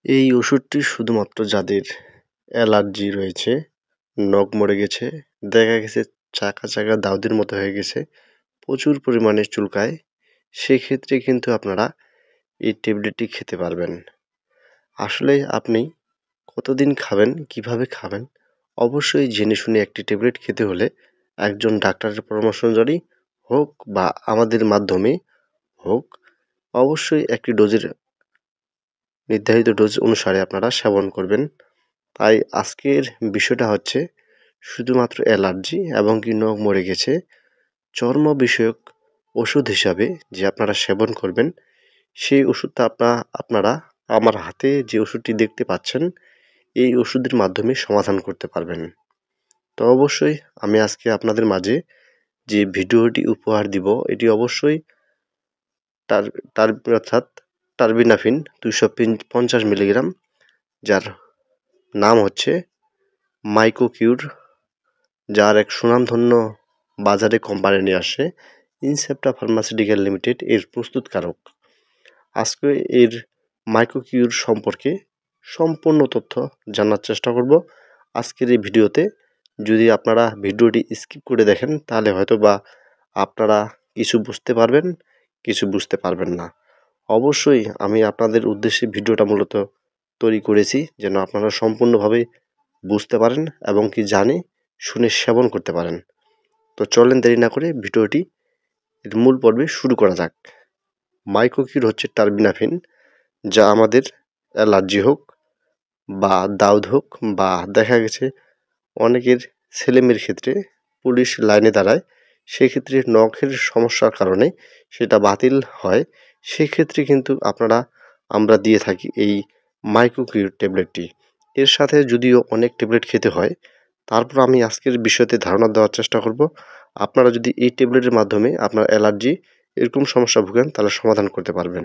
এই ওষুধটি শুধুমাত্র যাদের অ্যালার্জি রয়েছে, নখ মরে গেছে, দেখা গেছে চাকা, চাকা দাউদের মতো হয়ে গেছে, প্রচুর পরিমাণে চুলকায়, সেক্ষেত্রে কিন্তু আপনারা এই ট্যাবলেটটি খেতে পারবেন। আসলে আপনি কতদিন খাবেন, কিভাবে খাবেন, অবশ্যই জেনে শুনে একটি ট্যাবলেট খেতে হলে একজন ডাক্তারের পরামর্শ অনুযায়ী হোক বা আমাদের মাধ্যমে হোক, অবশ্যই একটি নির্ধারিত ডোজ অনুসারে আপনারা সেবন করবেন। তাই আজকের বিষয়টা হচ্ছে শুধুমাত্র অ্যালার্জি এবং কি নখ মরে গেছে চর্ম বিষয়ক ওষুধ হিসাবে যে আপনারা সেবন করবেন, সেই ওষুধটা আপনারা আমার হাতে যে ওষুধটি দেখতে পাচ্ছেন, এই ওষুধের মাধ্যমে সমাধান করতে পারবেন। তো অবশ্যই আমি আজকে আপনাদের মাঝে যে ভিডিওটি উপহার দিব, এটি অবশ্যই টার টার অর্থাৎ টারবিনাফিন 250 মিলিগ্রাম, যার নাম হচ্ছে মাইকোকিউর, যার এক সুনামধন্য বাজারে কোম্পানি নিয়ে আসে ইনসেপ্টা ফার্মাসিউটিক্যাল লিমিটেড এর প্রস্তুতকারক। আজকে এর মাইকোকিউর সম্পর্কে সম্পূর্ণ তথ্য জানার চেষ্টা করব আজকের এই ভিডিওতে। যদি আপনারা ভিডিওটি স্কিপ করে দেখেন তাহলে হয়তো বা আপনারা কিছু বুঝতে পারবেন, কিছু বুঝতে পারবেন না। অবশ্যই আমি আপনাদের উদ্দেশ্যে ভিডিওটা মূলত তৈরি করেছি যেন আপনারা সম্পূর্ণভাবে বুঝতে পারেন এবং কি জানে শুনে সেবন করতে পারেন। তো চলেন দেরি না করে ভিডিওটি এর মূল পর্বে শুরু করা যাক। মাইকোকিউর হচ্ছে টারবিনাফিন, যা আমাদের অ্যালার্জি হোক বা দাউদ হোক বা দেখা গেছে অনেকের ছেলেমেয়ের ক্ষেত্রে পুলিশ লাইনে দাঁড়ায়, সেক্ষেত্রে নখের সমস্যার কারণে সেটা বাতিল হয়, সেক্ষেত্রে কিন্তু আমরা দিয়ে থাকি এই মাইকোকিউর ট্যাবলেটটি। এর সাথে যদিও অনেক ট্যাবলেট খেতে হয়, তারপর আমি আজকের বিষয়তে ধারণা দেওয়ার চেষ্টা করব। আপনারা যদি এই ট্যাবলেটের মাধ্যমে আপনার অ্যালার্জি এরকম সমস্যা ভোগেন তাহলে সমাধান করতে পারবেন।